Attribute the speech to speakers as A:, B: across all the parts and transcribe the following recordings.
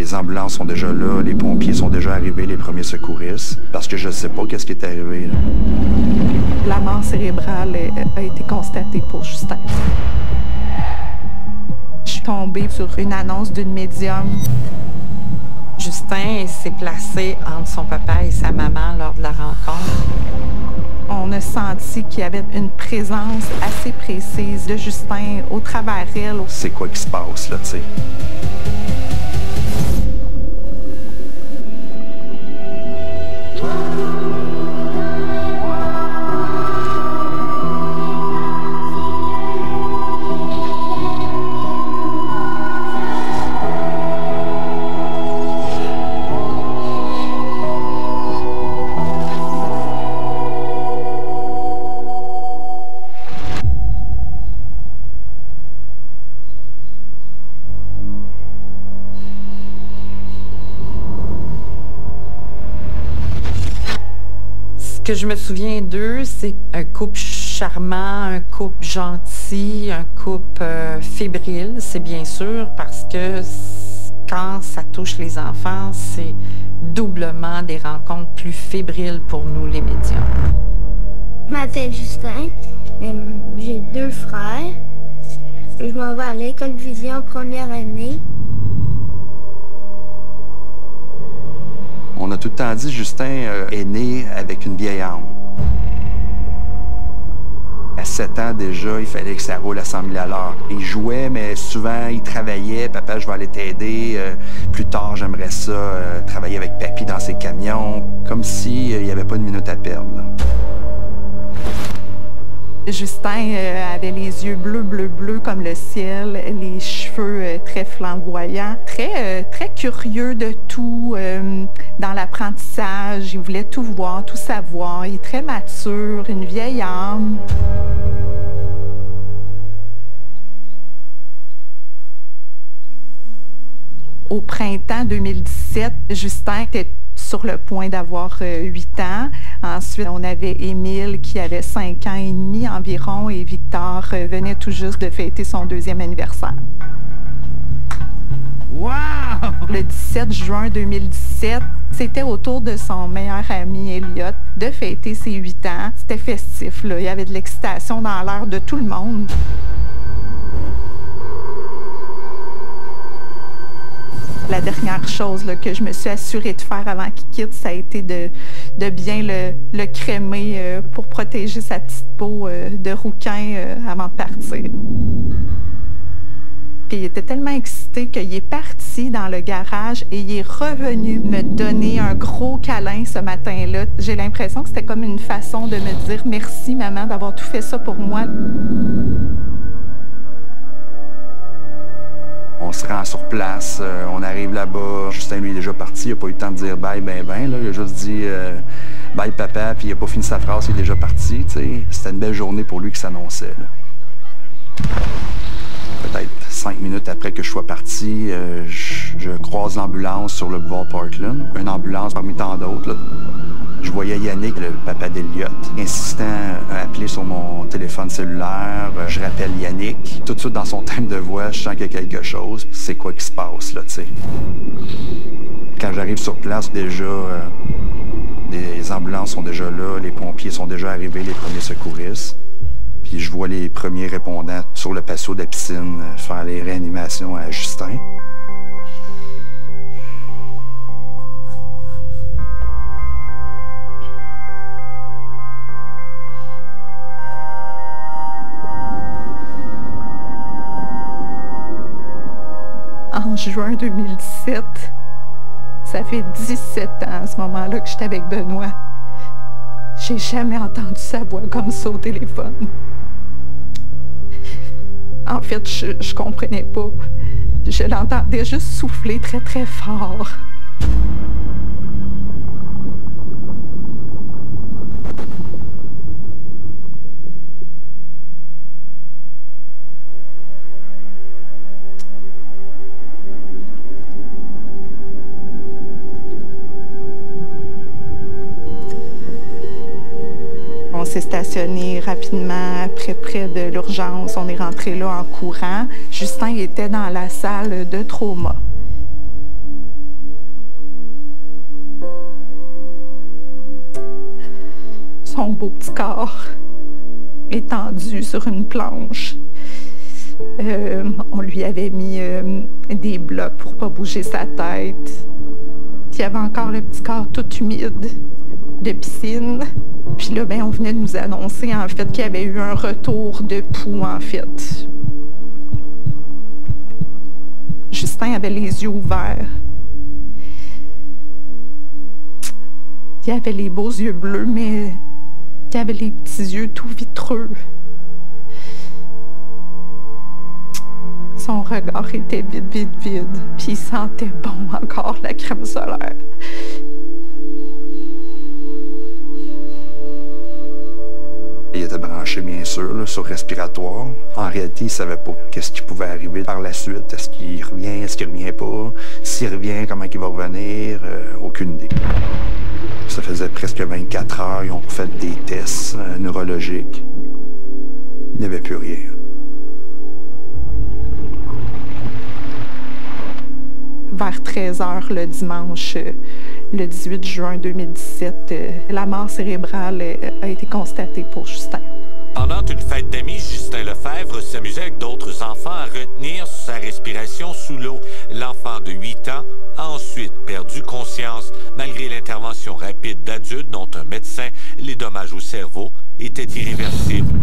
A: Les ambulances sont déjà là, les pompiers sont déjà arrivés, les premiers secouristes, parce que je ne sais pas qu'est-ce qui est arrivé, là.
B: La mort cérébrale a été constatée pour Justin. Je suis tombée sur une annonce d'une médium.
C: Justin s'est placé entre son papa et sa maman lors de la rencontre.
B: On a senti qu'il y avait une présence assez précise de Justin au travers elle.
A: C'est quoi qui se passe, là, tu sais?
C: Ce que je me souviens d'eux, c'est un couple charmant, un couple gentil, un couple fébrile, c'est bien sûr, parce que quand ça touche les enfants, c'est doublement des rencontres plus fébriles pour nous, les médiums.
D: Je m'appelle Justin, j'ai 2 frères. Je m'en vais à l'école Vision première année.
A: On a tout le temps dit Justin est né avec une vieille âme. À 7 ans déjà, il fallait que ça roule à 100 000 à l'heure. Il jouait, mais souvent, il travaillait. Papa, je vais aller t'aider. Plus tard, j'aimerais ça, travailler avec papy dans ses camions. Comme s'il n'y avait pas de minute à perdre, là.
B: Justin avait les yeux bleus comme le ciel, les cheveux très flamboyants, très curieux de tout dans l'apprentissage. Il voulait tout voir, tout savoir. Il est très mature, une vieille âme. Au printemps 2017, Justin était sur le point d'avoir 8 ans. Ensuite, on avait Émile qui avait 5 ans et demi environ et Victor venait tout juste de fêter son 2e anniversaire.
E: Wow!
B: Le 17 juin 2017, c'était au tour de son meilleur ami Elliot de fêter ses 8 ans. C'était festif, là. Il y avait de l'excitation dans l'air de tout le monde. La dernière chose là, que je me suis assurée de faire avant qu'il quitte, ça a été de bien le crémer pour protéger sa petite peau de rouquin avant de partir. Puis il était tellement excité qu'il est parti dans le garage et il est revenu me donner un gros câlin ce matin-là. J'ai l'impression que c'était comme une façon de me dire « Merci, maman, d'avoir tout fait ça pour moi ».
A: On se rend sur place, on arrive là-bas. Justin, lui, est déjà parti. Il n'a pas eu le temps de dire bye, là. Il a juste dit bye, papa, puis il n'a pas fini sa phrase, il est déjà parti. T'sais. C'était une belle journée pour lui qui s'annonçait. Peut-être 5 minutes après que je sois parti, je croise l'ambulance sur le boulevard Parkland. Une ambulance parmi tant d'autres. Je voyais Yannick, le papa d'Elliot, insistant à appeler sur mon téléphone cellulaire. Je rappelle Yannick. Tout de suite, dans son thème de voix, je sens qu'il y a quelque chose. C'est quoi qui se passe, là, tu sais. Quand j'arrive sur place, déjà, les ambulances sont déjà là, les pompiers sont déjà arrivés, les premiers secouristes. Puis je vois les premiers répondants sur le patio de la piscine faire les réanimations à Justin.
B: En juin 2017, ça fait 17 ans à ce moment-là que j'étais avec Benoît. J'ai jamais entendu sa voix comme ça au téléphone. En fait, je comprenais pas. Je l'entendais juste souffler très, très fort. On s'est stationné rapidement après près de l'urgence. On est rentré là en courant. Justin était dans la salle de trauma. son beau petit corps étendu sur une planche. On lui avait mis des blocs pour pas bouger sa tête. Il y avait encore le petit corps tout humide de piscine. Puis là, on venait de nous annoncer en fait qu'il y avait eu un retour de pouls en fait. Justin avait les yeux ouverts. Il avait les beaux yeux bleus, mais il avait les petits yeux tout vitreux. Son regard était vide, puis il sentait bon encore la crème solaire.
A: Il était branché, bien sûr, là, sur respiratoire. En réalité, il ne savait pas qu'est-ce qui pouvait arriver par la suite. Est-ce qu'il revient, est-ce qu'il ne revient pas? S'il revient, comment il va revenir? Aucune idée. Ça faisait presque 24 heures. Ils ont fait des tests neurologiques. Il n'y avait plus rien.
B: Vers 13h le dimanche, le 18 juin 2017, la mort cérébrale a été constatée pour Justin.
E: Pendant une fête d'amis, Justin Lefebvre s'amusait avec d'autres enfants à retenir sa respiration sous l'eau. L'enfant de 8 ans a ensuite perdu conscience. Malgré l'intervention rapide d'adultes, dont un médecin, les dommages au cerveau étaient irréversibles.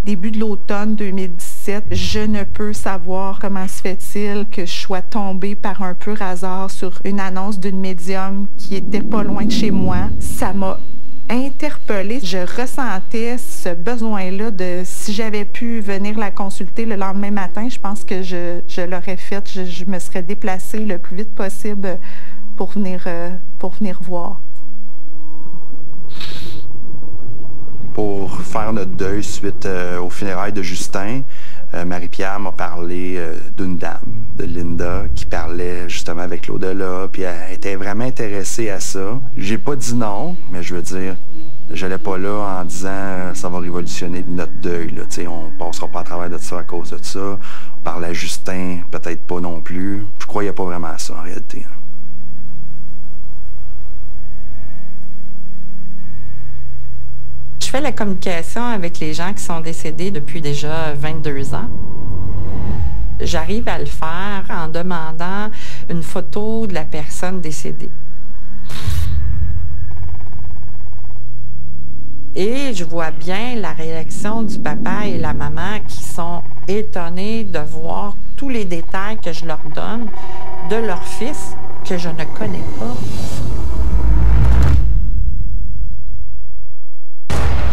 B: Début de l'automne 2017, je ne peux savoir comment se fait-il que je sois tombée par un pur hasard sur une annonce d'une médium qui était pas loin de chez moi. Ça m'a interpellée. Je ressentais ce besoin-là de, si j'avais pu venir la consulter le lendemain matin, je pense que je l'aurais fait. Je me serais déplacée le plus vite possible pour venir voir.
A: Pour faire notre deuil suite aux funérailles de Justin, Marie-Pierre m'a parlé d'une dame, de Linda, qui parlait justement avec l'au-delà, puis elle était vraiment intéressée à ça. J'ai pas dit non, mais je veux dire, j'allais pas là en disant ça va révolutionner notre deuil, là, on passera pas à travers de ça à cause de ça. On parlait à Justin, peut-être pas non plus. Je croyais pas vraiment à ça en réalité.
C: Je fais la communication avec les gens qui sont décédés depuis déjà 22 ans. J'arrive à le faire en demandant une photo de la personne décédée. Et je vois bien la réaction du papa et la maman qui sont étonnés de voir tous les détails que je leur donne de leur fils que je ne connais pas.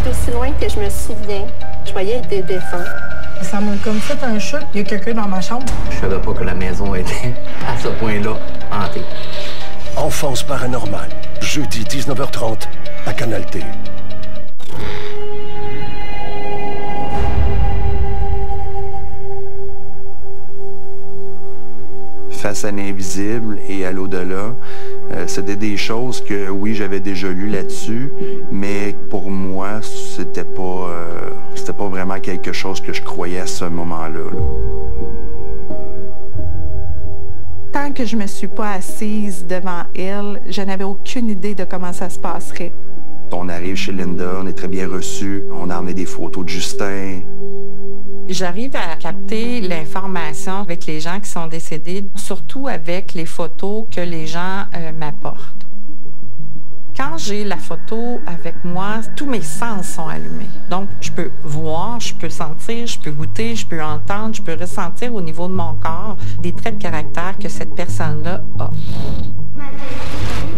F: Aussi loin que je me souviens, je voyais des défunts.
G: Ça m'a comme fait un choc. Il y a quelqu'un dans ma chambre.
H: Je savais pas que la maison était à ce point-là hantée.
I: Enfance paranormale, jeudi 19h30 à Canal T.
A: Face à l'invisible et à l'au-delà, c'était des choses que, oui, j'avais déjà lues là-dessus, mais pour moi, c'était pas vraiment quelque chose que je croyais à ce moment-là.
B: Tant que je me suis pas assise devant elle, je n'avais aucune idée de comment ça se passerait.
A: On arrive chez Linda, on est très bien reçus, on a emmené des photos de Justin.
C: J'arrive à capter l'information avec les gens qui sont décédés, surtout avec les photos que les gens m'apportent. Quand j'ai la photo avec moi, tous mes sens sont allumés. Donc, je peux voir, je peux sentir, je peux goûter, je peux entendre, je peux ressentir au niveau de mon corps des traits de caractère que cette personne-là a.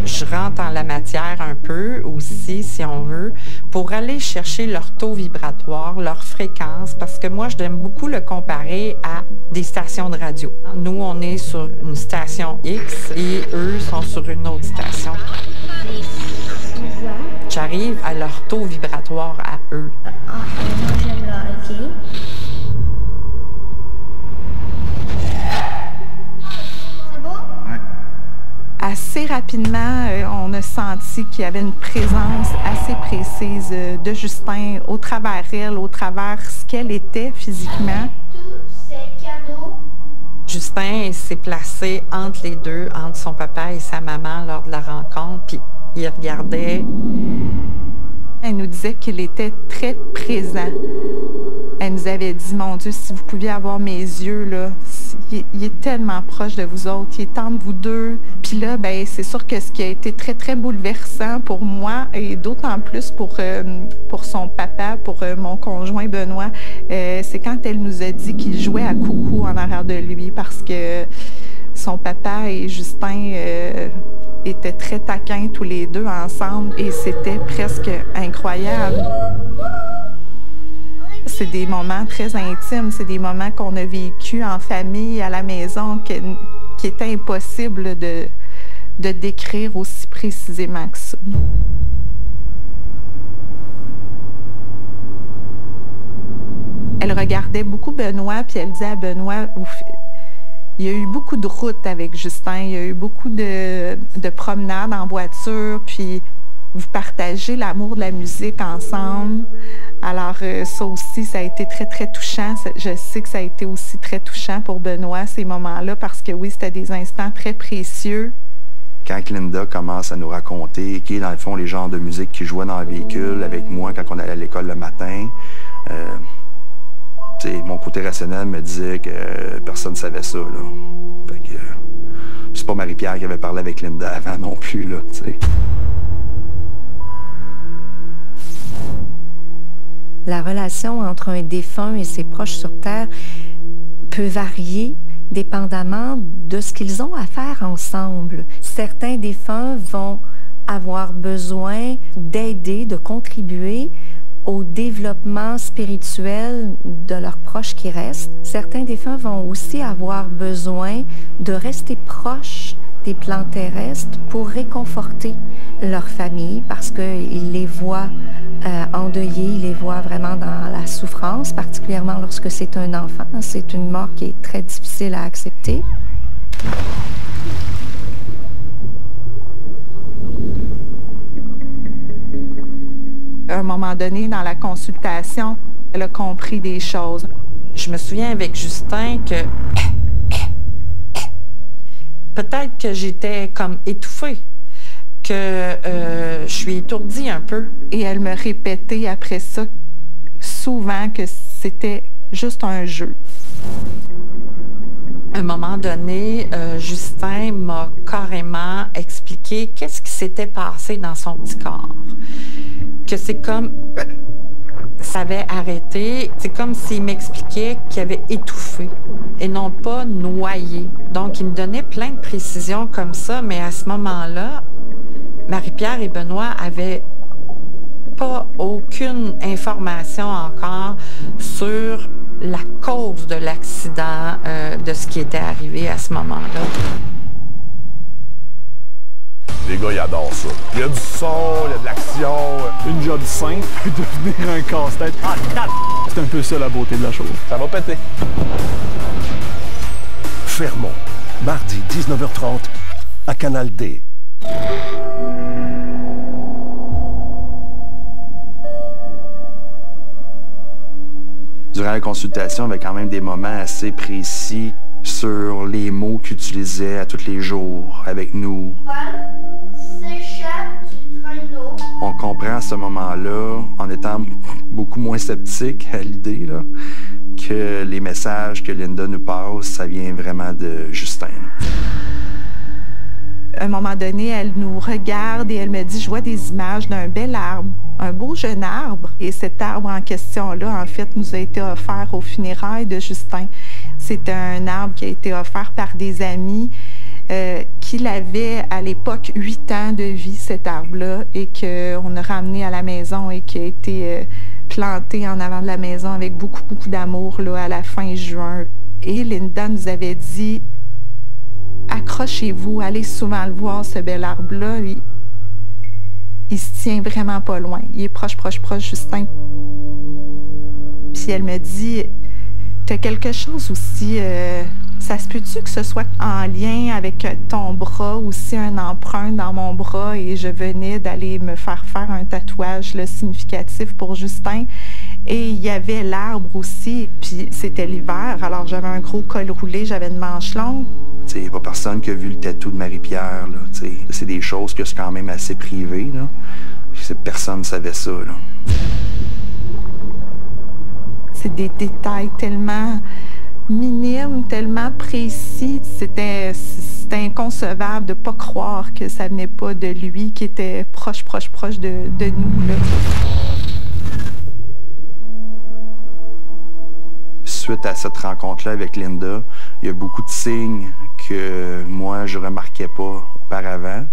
C: Je rentre dans la matière un peu aussi, si on veut, pour aller chercher leur taux vibratoire, leur fréquence, parce que moi, j'aime beaucoup le comparer à des stations de radio. Nous, on est sur une station X et eux sont sur une autre station. J'arrive à leur taux vibratoire à eux.
B: Assez rapidement, on a senti qu'il y avait une présence assez précise de Justin au travers elle, au travers ce qu'elle était physiquement. Justin s'est placé entre les deux, entre son papa et sa maman lors de la rencontre, puis
C: Il regardait.
B: Elle nous disait qu'il était très présent. Elle nous avait dit, mon Dieu, si vous pouviez avoir mes yeux, là, il est tellement proche de vous autres, il est entre vous deux. Puis là, ben, c'est sûr que ce qui a été très, très bouleversant pour moi, et d'autant plus pour son papa, pour mon conjoint Benoît, c'est quand elle nous a dit qu'il jouait à coucou en arrière de lui, parce que son papa et Justin étaient très taquins tous les deux ensemble, et c'était presque incroyable. C'est des moments très intimes, c'est des moments qu'on a vécus en famille, à la maison, qui étaient impossibles de décrire aussi précisément que ça. Elle regardait beaucoup Benoît, puis elle disait à Benoît, il y a eu beaucoup de routes avec Justin, il y a eu beaucoup de promenades en voiture, puis vous partagez l'amour de la musique ensemble. Alors ça aussi, ça a été très, très touchant. Je sais que ça a été aussi très touchant pour Benoît, ces moments-là, parce que oui, c'était des instants très précieux.
A: Quand Linda commence à nous raconter qui est dans le fond les genres de musique qui jouaient dans le véhicule avec moi quand on allait à l'école le matin, mon côté rationnel me disait que personne ne savait ça. Là. Fait que, c'est pas Marie-Pierre qui avait parlé avec Linda avant non plus. Là, t'sais.
J: La relation entre un défunt et ses proches sur Terre peut varier dépendamment de ce qu'ils ont à faire ensemble. Certains défunts vont avoir besoin d'aider, de contribuer au développement spirituel de leurs proches qui restent. Certains défunts vont aussi avoir besoin de rester proches des plans terrestres pour réconforter leur famille parce qu'ils les voient endeuillés, ils les voient vraiment dans la souffrance, particulièrement lorsque c'est un enfant. C'est une mort qui est très difficile à accepter.
B: À un moment donné, dans la consultation, elle a compris des choses.
C: Je me souviens avec Justin que peut-être que j'étais comme étouffée, que je suis étourdie un peu.
B: Et elle me répétait après ça souvent que c'était juste un jeu.
C: À un moment donné, Justin m'a carrément expliqué qu'est-ce qui s'était passé dans son petit corps. Que c'est comme ça avait arrêté, c'est comme s'il m'expliquait qu'il avait étouffé et non pas noyé. Donc, il me donnait plein de précisions comme ça, mais à ce moment-là, Marie-Pierre et Benoît avaient pas aucune information encore sur la cause de l'accident, de ce qui était arrivé à ce moment-là.
K: Les gars, ils adorent ça. Il y a du son, il y a de l'action.
L: Une job simple peut devenir un casse-tête. C'est un peu ça la beauté de la chose.
K: Ça va péter.
I: Fermont, mardi 19h30 à Canal D.
A: Durant la consultation, il y avait quand même des moments assez précis sur les mots qu'il utilisait à tous les jours avec nous. On comprend à ce moment-là, en étant beaucoup moins sceptique à l'idée, là, que les messages que Linda nous passe, ça vient vraiment de Justin.
B: À un moment donné, elle nous regarde et elle me dit, je vois des images d'un bel arbre, un beau jeune arbre. Et cet arbre en question-là, en fait, nous a été offert aux funérailles de Justin. C'est un arbre qui a été offert par des amis qu'il avait à l'époque 8 ans de vie, cet arbre-là, et qu'on a ramené à la maison et qui a été planté en avant de la maison avec beaucoup, beaucoup d'amour là, à la fin juin. Et Linda nous avait dit, accrochez-vous, allez souvent le voir, ce bel arbre-là. Il se tient vraiment pas loin. Il est proche, proche, proche, Justin. Puis elle me dit, t'as quelque chose aussi, ça se peut-tu que ce soit en lien avec ton bras, aussi un emprunt dans mon bras, et je venais d'aller me faire un tatouage là, significatif pour Justin. Et il y avait l'arbre aussi, puis c'était l'hiver, alors j'avais un gros col roulé, j'avais une manche longue.
A: Il n'y a pas personne qui a vu le tatou de Marie-Pierre. C'est des choses que c'est quand même assez privé. Là. Personne ne savait ça. Là.
B: C'est des détails tellement minimes, tellement précis. C'était inconcevable de ne pas croire que ça venait pas de lui, qui était proche de nous. Là.
A: Suite à cette rencontre-là avec Linda, il y a beaucoup de signes que moi, je ne remarquais pas auparavant.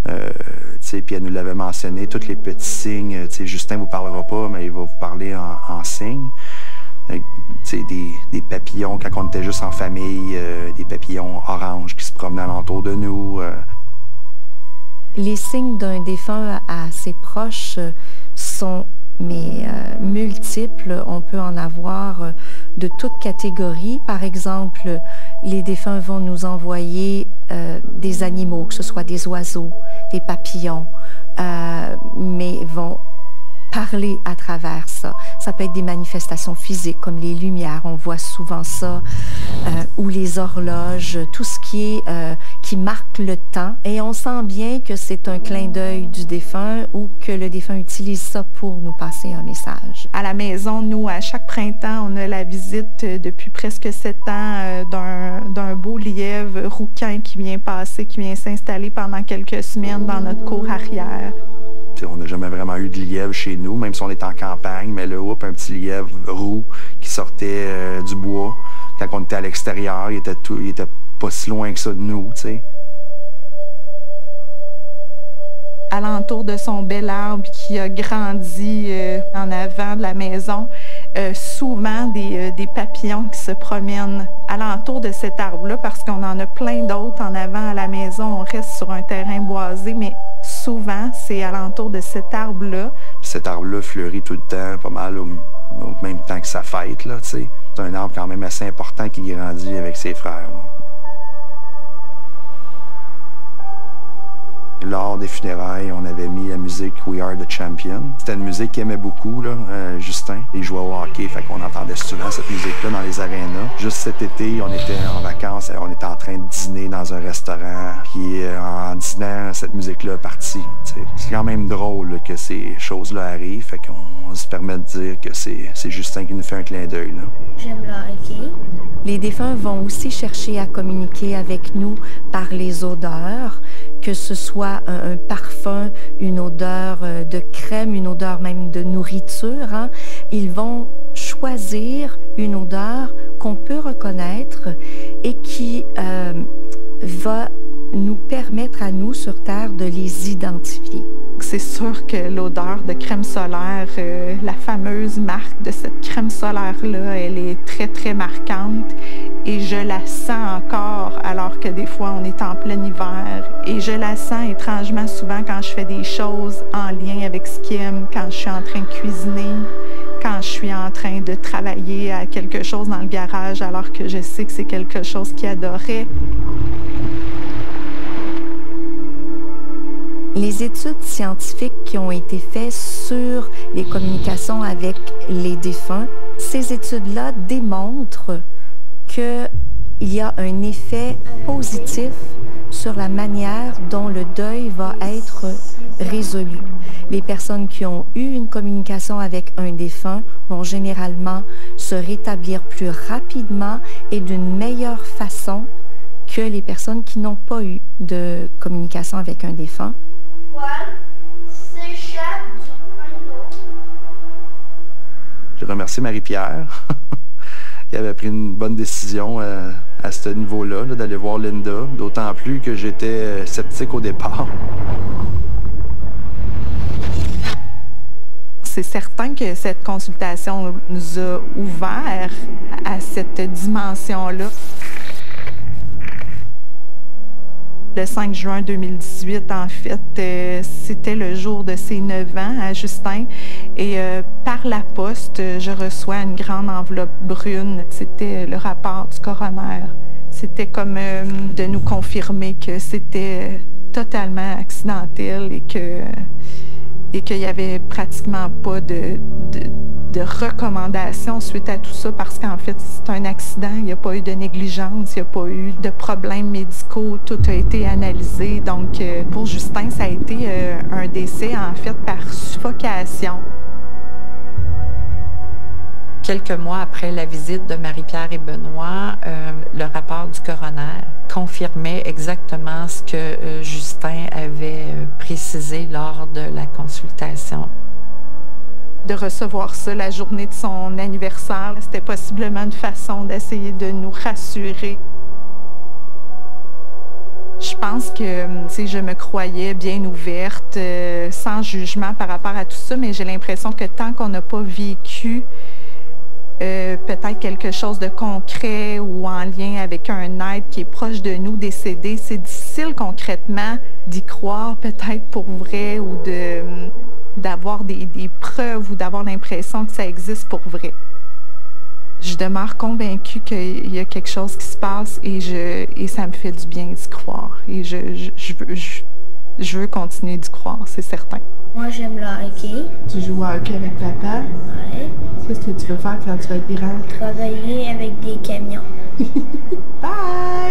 A: Puis elle nous l'avait mentionné, tous les petits signes. Justin ne vous parlera pas, mais il va vous parler en signes. Des papillons, quand on était juste en famille, des papillons oranges qui se promenaient alentour de nous.
J: Les signes d'un défunt à ses proches sont multiples. On peut en avoir de toutes catégories. Par exemple, les défunts vont nous envoyer des animaux, que ce soit des oiseaux, des papillons, mais vont parler à travers ça. Ça peut être des manifestations physiques comme les lumières, on voit souvent ça, ou les horloges, tout ce qui marque le temps. Et on sent bien que c'est un clin d'œil du défunt ou que le défunt utilise ça pour nous passer un message.
B: À la maison, nous, à chaque printemps, on a la visite depuis presque 7 ans d'un beau lièvre rouquin qui vient passer, qui vient s'installer pendant quelques semaines dans notre cour arrière.
A: On n'a jamais vraiment eu de lièvre chez nous, même si on est en campagne, mais là, un petit lièvre roux qui sortait du bois. Quand on était à l'extérieur, il était pas si loin que ça de nous, t'sais.
B: Alentour de son bel arbre qui a grandi en avant de la maison, souvent des papillons qui se promènent alentour de cet arbre-là parce qu'on en a plein d'autres en avant à la maison. On reste sur un terrain boisé, mais souvent, c'est alentour de cet arbre-là.
A: Cet arbre-là fleurit tout le temps, pas mal au même temps que sa fête, là, tu sais. C'est un arbre quand même assez important qui grandit avec ses frères. Là. Lors des funérailles, on avait mis la musique We Are the Champion. C'était une musique qu'il aimait beaucoup, là, Justin. Il jouait au hockey, fait qu'on entendait souvent cette musique-là dans les arénas. Juste cet été, on était en vacances, on était en train de dîner dans un restaurant. Puis en dînant, cette musique-là est partie. T'sais. C'est quand même drôle là, que ces choses-là arrivent, fait qu'on se permet de dire que c'est Justin qui nous fait un clin d'œil.
D: J'aime le hockey.
J: Les défunts vont aussi chercher à communiquer avec nous par les odeurs, que ce soit un parfum, une odeur de crème, une odeur même de nourriture. Hein. Ils vont choisir une odeur qu'on peut reconnaître et qui va nous permettre à nous sur Terre de les identifier.
B: C'est sûr que l'odeur de crème solaire, la fameuse marque de cette crème solaire-là, elle est très, très marquante et je la sens encore alors que des fois on est en plein hiver et je la sens étrangement souvent quand je fais des choses en lien avec ce qu'il aime, quand je suis en train de cuisiner, quand je suis en train de travailler à quelque chose dans le garage alors que je sais que c'est quelque chose qu'il adorait.
J: Les études scientifiques qui ont été faites sur les communications avec les défunts, ces études-là démontrent qu'il y a un effet positif sur la manière dont le deuil va être résolu. Les personnes qui ont eu une communication avec un défunt vont généralement se rétablir plus rapidement et d'une meilleure façon que les personnes qui n'ont pas eu de communication avec un défunt.
D: S'échappe du train.
A: Je remercie Marie-Pierre qui avait pris une bonne décision à ce niveau-là, d'aller voir Linda, d'autant plus que j'étais sceptique au départ.
B: C'est certain que cette consultation nous a ouvert à cette dimension-là. Le 5 juin 2018, en fait, c'était le jour de ses 9 ans à Justin. Et par la poste, je reçois une grande enveloppe brune. C'était le rapport du coroner. C'était comme de nous confirmer que c'était totalement accidentel et qu'il n'y avait pratiquement pas de de recommandations suite à tout ça parce qu'en fait, c'est un accident, il n'y a pas eu de négligence, il n'y a pas eu de problèmes médicaux, tout a été analysé. Donc, pour Justin, ça a été un décès en fait par suffocation.
C: Quelques mois après la visite de Marie-Pierre et Benoît, le rapport du coroner confirmait exactement ce que Justin avait précisé lors de la consultation.
B: De recevoir ça la journée de son anniversaire, c'était possiblement une façon d'essayer de nous rassurer. Je pense que je me croyais bien ouverte, sans jugement par rapport à tout ça, mais j'ai l'impression que tant qu'on n'a pas vécu peut-être quelque chose de concret ou en lien avec un être qui est proche de nous décédé, c'est difficile concrètement d'y croire peut-être pour vrai ou d'avoir des preuves ou d'avoir l'impression que ça existe pour vrai. Je demeure convaincue qu'il y a quelque chose qui se passe et ça me fait du bien d'y croire. Et je veux continuer d'y croire, c'est certain.
D: Moi, j'aime le hockey.
M: Tu joues au hockey avec papa?
D: Ouais.
M: Qu'est-ce que tu veux faire quand tu vas être grand?
D: Travailler avec des camions.
M: Bye!